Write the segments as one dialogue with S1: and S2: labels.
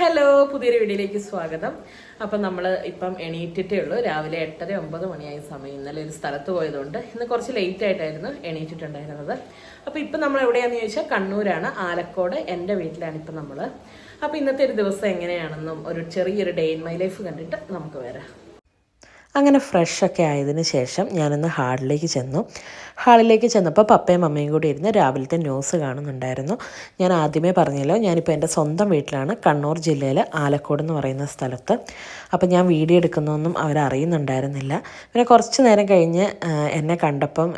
S1: Hello, പുതിയൊരു വീഡിയോയിലേക്ക് സ്വാഗതം. അപ്പം നമ്മൾ ഇപ്പം എണീറ്റിട്ടേ ഉള്ളൂ. രാവിലെ 8:30-9 മണിയായ സമയം. ഇന്നലെ ഒരു സ്ഥലത്ത് പോയതുകൊണ്ട് ഇന്ന് കുറച്ച് ലേറ്റ് ആയിട്ടായിരുന്നു എണീറ്റിട്ടുണ്ടായിരുന്നത്. അപ്പോൾ ഇപ്പം നമ്മൾ എവിടെയാണെന്ന് ചോദിച്ചാൽ കണ്ണൂരാണ്, ആലക്കോട് എൻ്റെ വീട്ടിലാണ് ഇപ്പം നമ്മൾ. അപ്പോൾ ഇന്നത്തെ ഒരു ദിവസം എങ്ങനെയാണെന്നും ഒരു ചെറിയൊരു ഡേ ഇൻ മൈ ലൈഫ് കണ്ടിട്ട് നമുക്ക് വരാം. അങ്ങനെ ഫ്രഷൊക്കെ ആയതിന് ശേഷം ഞാനൊന്ന് ഹാളിലേക്ക് ചെന്നപ്പോൾ പപ്പയും മമ്മയും കൂടി ഇരുന്ന് രാവിലത്തെ ന്യൂസ് കാണുന്നുണ്ടായിരുന്നു. ഞാൻ ആദ്യമേ പറഞ്ഞല്ലോ, ഞാനിപ്പോൾ എൻ്റെ സ്വന്തം വീട്ടിലാണ്, കണ്ണൂർ ജില്ലയിൽ ആലക്കോട് എന്ന് പറയുന്ന സ്ഥലത്ത്. അപ്പം ഞാൻ വീഡിയോ എടുക്കുന്നതൊന്നും അവരറിയുന്നുണ്ടായിരുന്നില്ല. പിന്നെ കുറച്ച് നേരം കഴിഞ്ഞ് എന്നെ കണ്ടപ്പം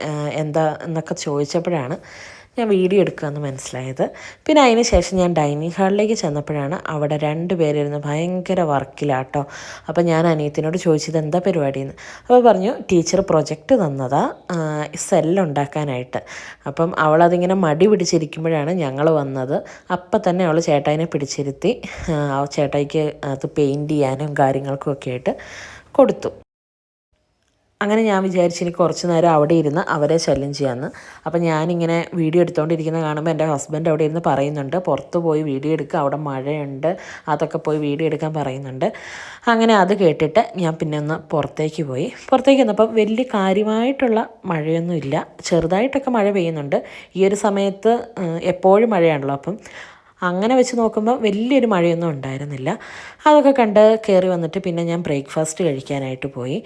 S1: എന്താ എന്നൊക്കെ ചോദിച്ചപ്പോഴാണ് ഞാൻ വീഡിയോ എടുക്കുകയെന്ന് മനസ്സിലായത്. പിന്നെ അതിന് ശേഷം ഞാൻ ഡൈനിങ് ഹാളിലേക്ക് ചെന്നപ്പോഴാണ് അവിടെ 2 പേരിരുന്ന് ഭയങ്കര വർക്കിലാട്ടോ. അപ്പോൾ ഞാൻ അനിയത്തിനോട് ചോദിച്ചത് എന്താ പരിപാടിയെന്ന്. അപ്പോൾ പറഞ്ഞു ടീച്ചർ പ്രൊജക്റ്റ് തന്നതാ സെല്ലുണ്ടാക്കാനായിട്ട്. അപ്പം അവളതിങ്ങനെ മടി പിടിച്ചിരിക്കുമ്പോഴാണ് ഞങ്ങൾ വന്നത്. അപ്പം തന്നെ അവൾ ചേട്ടായിനെ പിടിച്ചിരുത്തി ചേട്ടായിക്ക് അത് പെയിൻറ്റ് ചെയ്യാനും കാര്യങ്ങൾക്കും ഒക്കെ ആയിട്ട് കൊടുത്തു. അങ്ങനെ ഞാൻ വിചാരിച്ചു ഇനി കുറച്ച് നേരം അവിടെ ഇരുന്ന് അവരെ ശല്യം ചെയ്യാമെന്ന്. അപ്പം ഞാനിങ്ങനെ വീഡിയോ എടുത്തുകൊണ്ടിരിക്കുന്ന കാണുമ്പോൾ എൻ്റെ ഹസ്ബൻഡ് അവിടെ ഇരുന്ന് പറയുന്നുണ്ട്, പുറത്ത് പോയി വീഡിയോ എടുക്കുക, അവിടെ മഴയുണ്ട്, അതൊക്കെ പോയി വീഡിയോ എടുക്കാൻ പറയുന്നുണ്ട്. അങ്ങനെ അത് കേട്ടിട്ട് ഞാൻ പിന്നെ ഒന്ന് പുറത്തേക്ക് വന്നപ്പോൾ വലിയ കാര്യമായിട്ടുള്ള മഴയൊന്നുമില്ല, ചെറുതായിട്ടൊക്കെ മഴ പെയ്യുന്നുണ്ട്. ഈ ഒരു സമയത്ത് എപ്പോഴും മഴയാണല്ലോ, അപ്പം അങ്ങനെ വെച്ച് നോക്കുമ്പോൾ വലിയൊരു മഴയൊന്നും ഉണ്ടായിരുന്നില്ല. അതൊക്കെ കണ്ട് കയറി വന്നിട്ട് പിന്നെ ഞാൻ ബ്രേക്ക്ഫാസ്റ്റ് കഴിക്കാനായിട്ട് പോയി.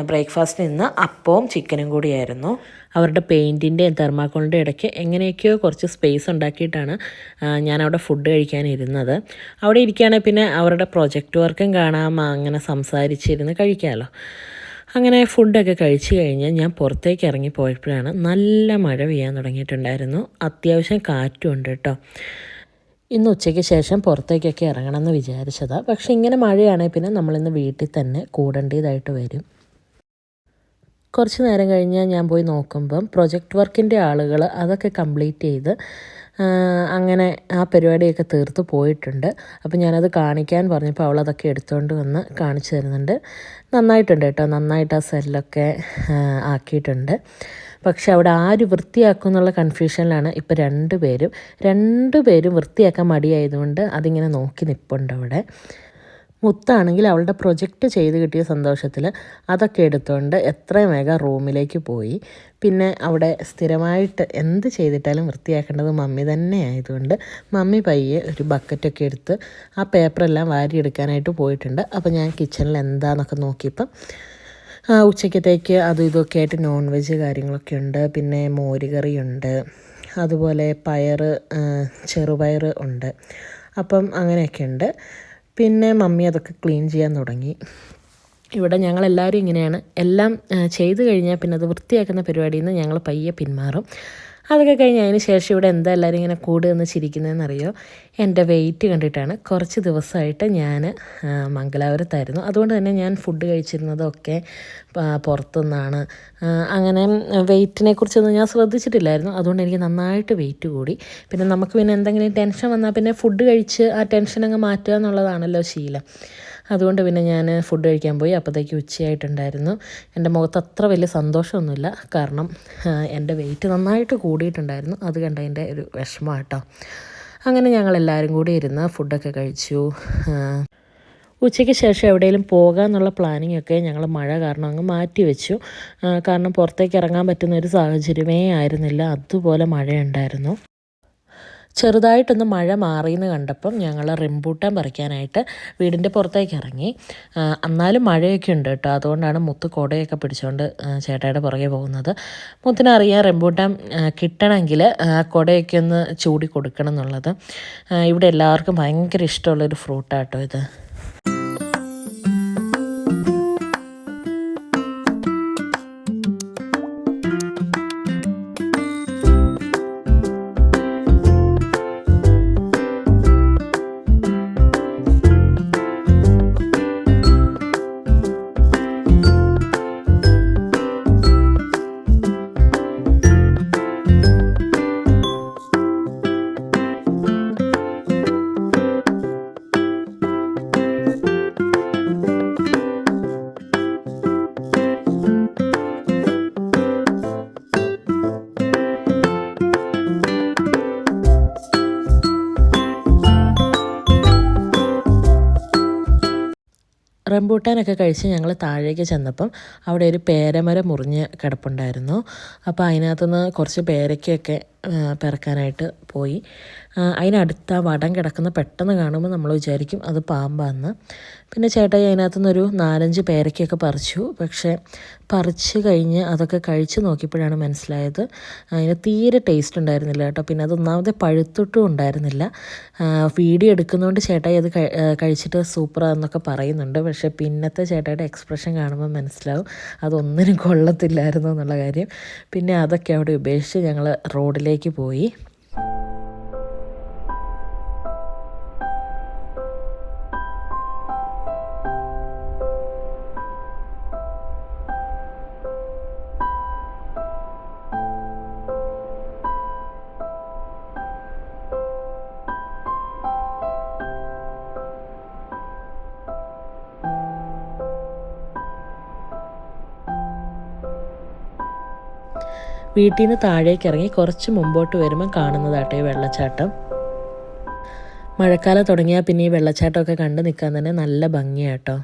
S1: ബ്രേക്ക്ഫാസ്റ്റിന് ഇന്ന് അപ്പവും ചിക്കനും കൂടിയായിരുന്നു. അവരുടെ പെയിൻറ്റിൻ്റെയും തെർമാക്കോളിൻ്റെ ഇടയ്ക്ക് എങ്ങനെയൊക്കെയോ കുറച്ച് സ്പേസ് ഉണ്ടാക്കിയിട്ടാണ് ഞാനവിടെ ഫുഡ് കഴിക്കാനിരുന്നത്. അവിടെ ഇരിക്കുകയാണെങ്കിൽ പിന്നെ അവരുടെ പ്രൊജക്റ്റ് വർക്കും കാണാം, അങ്ങനെ സംസാരിച്ചിരുന്ന് കഴിക്കാമല്ലോ. അങ്ങനെ ഫുഡൊക്കെ കഴിച്ച് കഴിഞ്ഞ് ഞാൻ പുറത്തേക്ക് ഇറങ്ങിപ്പോയപ്പോഴാണ് നല്ല മഴ പെയ്യാൻ തുടങ്ങിയിട്ടുണ്ടായിരുന്നു. അത്യാവശ്യം കാറ്റും ഉണ്ട് കേട്ടോ. ഇന്ന് ഉച്ചയ്ക്ക് ശേഷം പുറത്തേക്കൊക്കെ ഇറങ്ങണമെന്ന് വിചാരിച്ചതാണ്. പക്ഷേ ഇങ്ങനെ മഴയാണെങ്കിൽ പിന്നെ നമ്മളിന്ന് വീട്ടിൽ തന്നെ കൂടേണ്ടതായിട്ട് വരും. കുറച്ച് നേരം കഴിഞ്ഞ് ഞാൻ പോയി നോക്കുമ്പം പ്രൊജക്റ്റ് വർക്കിൻ്റെ ആളുകൾ അതൊക്കെ കംപ്ലീറ്റ് ചെയ്ത് അങ്ങനെ ആ പരിപാടിയൊക്കെ തീർത്ത് പോയിട്ടുണ്ട്. അപ്പോൾ ഞാനത് കാണിക്കാൻ പറഞ്ഞപ്പോൾ അവളതൊക്കെ എടുത്തുകൊണ്ട് വന്ന് കാണിച്ചു തരുന്നുണ്ട്. നന്നായിട്ടുണ്ട് കേട്ടോ, നന്നായിട്ട് ആ സെല്ലൊക്കെ ആക്കിയിട്ടുണ്ട്. പക്ഷെ അവിടെ ആര് വൃത്തിയാക്കും എന്നുള്ള കൺഫ്യൂഷനിലാണ് ഇപ്പോൾ രണ്ടുപേരും വൃത്തിയാക്കാൻ മടിയായതുകൊണ്ട് അതിങ്ങനെ നോക്കി നിൽപ്പുണ്ട് അവിടെ. മുത്താണെങ്കിൽ അവളുടെ പ്രൊജക്റ്റ് ചെയ്ത് കിട്ടിയ സന്തോഷത്തിൽ അതൊക്കെ എടുത്തുകൊണ്ട് എത്രയും വേഗം റൂമിലേക്ക് പോയി. പിന്നെ അവിടെ സ്ഥിരമായിട്ട് എന്ത് ചെയ്തിട്ടാലും വൃത്തിയാക്കേണ്ടത് മമ്മി തന്നെ ആയതുകൊണ്ട് മമ്മി പയ്യെ ഒരു ബക്കറ്റൊക്കെ എടുത്ത് ആ പേപ്പറെല്ലാം വാരിയെടുക്കാനായിട്ട് പോയിട്ടുണ്ട്. അപ്പോൾ ഞാൻ കിച്ചണിൽ എന്താണെന്നൊക്കെ നോക്കിയപ്പം ഉച്ചക്കത്തേക്ക് അതും ഇതൊക്കെ ആയിട്ട് നോൺ വെജ് കാര്യങ്ങളൊക്കെ ഉണ്ട്. പിന്നെ മോരുകറിയുണ്ട്, അതുപോലെ ചെറുപയർ ഉണ്ട്. അപ്പം അങ്ങനെയൊക്കെ ഉണ്ട്. പിന്നെ മമ്മി അതൊക്കെ ക്ലീൻ ചെയ്യാൻ തുടങ്ങി. ഇവിടെ ഞങ്ങളെല്ലാവരും ഇങ്ങനെയാണ്, എല്ലാം ചെയ്ത് കഴിഞ്ഞാൽ പിന്നെ അത് വൃത്തിയാക്കുന്ന പരിപാടിയിൽ നിന്ന് ഞങ്ങൾ പയ്യെ പിന്മാറും. അതൊക്കെ കഴിഞ്ഞ് അതിന് ശേഷം ഇവിടെ എന്താ എല്ലാവരും ഇങ്ങനെ കൂടുകയെന്ന് ചിരിക്കുന്നതെന്നറിയോ? എൻ്റെ വെയിറ്റ് കണ്ടിട്ടാണ്. കുറച്ച് ദിവസമായിട്ട് ഞാൻ മംഗലാപുരത്തായിരുന്നു, അതുകൊണ്ട് തന്നെ ഞാൻ ഫുഡ് കഴിച്ചിരുന്നതൊക്കെ പുറത്തുനിന്നാണ്. അങ്ങനെ വെയിറ്റിനെ കുറിച്ചൊന്നും ഞാൻ ശ്രദ്ധിച്ചിട്ടില്ലായിരുന്നു. അതുകൊണ്ട് എനിക്ക് നന്നായിട്ട് വെയിറ്റ് കൂടി. പിന്നെ നമുക്ക് പിന്നെ എന്തെങ്കിലും ടെൻഷൻ വന്നാൽ പിന്നെ ഫുഡ് കഴിച്ച് ആ ടെൻഷൻ അങ്ങ് മാറ്റുക എന്നുള്ളതാണല്ലോ ശീലം. അതുകൊണ്ട് പിന്നെ ഞാൻ ഫുഡ് കഴിക്കാൻ പോയി. അപ്പോഴത്തേക്ക് ഉച്ചയായിട്ടുണ്ടായിരുന്നു. എൻ്റെ മുഖത്ത് അത്ര വലിയ സന്തോഷമൊന്നുമില്ല, കാരണം എൻ്റെ വെയിറ്റ് നന്നായിട്ട് കൂടിയിട്ടുണ്ടായിരുന്നു. അത് കണ്ടതിൻ്റെ ഒരു വിഷമം കേട്ടോ. അങ്ങനെ ഞങ്ങളെല്ലാവരും കൂടി ഇരുന്ന് ഫുഡൊക്കെ കഴിച്ചു. ഉച്ചയ്ക്ക് ശേഷം എവിടെയെങ്കിലും പോകാമെന്നുള്ള പ്ലാനിങ്ങൊക്കെ ഞങ്ങൾ മഴ കാരണം അങ്ങ് മാറ്റി വെച്ചു. കാരണം പുറത്തേക്ക് ഇറങ്ങാൻ പറ്റുന്ന ഒരു സാഹചര്യമേ ആയിരുന്നില്ല, അതുപോലെ മഴയുണ്ടായിരുന്നു. ചെറുതായിട്ടൊന്ന് മഴ മാറിയെന്ന് കണ്ടപ്പം ഞങ്ങൾ റംബൂട്ടാൻ പറിക്കാനായിട്ട് വീടിൻ്റെ പുറത്തേക്ക് ഇറങ്ങി. എന്നാലും മഴയൊക്കെ ഉണ്ട് കേട്ടോ, അതുകൊണ്ടാണ് മുത്ത് കുടയൊക്കെ പിടിച്ചുകൊണ്ട് ചേട്ടായുടെ പുറകെ പോകുന്നത്. മുത്തിനറിയാം റംബൂട്ടാൻ കിട്ടണമെങ്കിൽ കുടയൊക്കെ ഒന്ന് ചൂടി കൊടുക്കണം എന്നുള്ളത്. ഇവിടെ എല്ലാവർക്കും ഭയങ്കര ഇഷ്ടമുള്ളൊരു ഫ്രൂട്ടാട്ടോ ഇത്.
S2: റംബൂട്ടാനൊക്കെ കഴിച്ച് ഞങ്ങൾ താഴേക്ക് ചെന്നപ്പം അവിടെ ഒരു പേരമരം മുറിഞ്ഞ് കിടപ്പുണ്ടായിരുന്നു. അപ്പോൾ അതിനകത്തുനിന്ന് കുറച്ച് പേരയ്ക്കൊക്കെ പെറുക്കാനായിട്ട് പോയി. അതിനടുത്ത് ആ വടം കിടക്കുന്ന പെട്ടെന്ന് കാണുമ്പോൾ നമ്മൾ വിചാരിക്കും അത് പാമ്പാന്ന്. പിന്നെ ചേട്ടായി അതിനകത്തുനിന്നൊരു 4-5 പേരയ്ക്കൊക്കെ പറിച്ചു. പക്ഷേ പറിച്ച് കഴിഞ്ഞ് അതൊക്കെ കഴിച്ച് നോക്കിയപ്പോഴാണ് മനസ്സിലായത് അതിന് തീരെ ടേസ്റ്റ് ഉണ്ടായിരുന്നില്ല കേട്ടോ. പിന്നെ അതൊന്നാമത് പഴുത്തിട്ടും ഉണ്ടായിരുന്നില്ല. വീഡിയോ എടുക്കുന്നതുകൊണ്ട് ചേട്ടായി അത് കഴിച്ചിട്ട് സൂപ്പറാന്നൊക്കെ പറയുന്നുണ്ട്. പക്ഷേ പിന്നത്തെ ചേട്ടായിയുടെ എക്സ്പ്രഷൻ കാണുമ്പോൾ മനസ്സിലാവും അതൊന്നിനും കൊള്ളത്തില്ലായിരുന്നു എന്നുള്ള കാര്യം. പിന്നെ അതൊക്കെ അവിടെ ഉപേക്ഷിച്ച് ഞങ്ങൾ റോഡിലേക്ക് പോയി. വീട്ടിൽ നിന്ന് താഴേക്ക് ഇറങ്ങി കുറച്ച് മുമ്പോട്ട് വരുമ്പം കാണുന്നതാട്ടോ ഈ വെള്ളച്ചാട്ടം. മഴക്കാലം തുടങ്ങിയാൽ പിന്നെ ഈ വെള്ളച്ചാട്ടമൊക്കെ കണ്ടു നിൽക്കാൻ തന്നെ നല്ല ഭംഗിയാട്ടോ.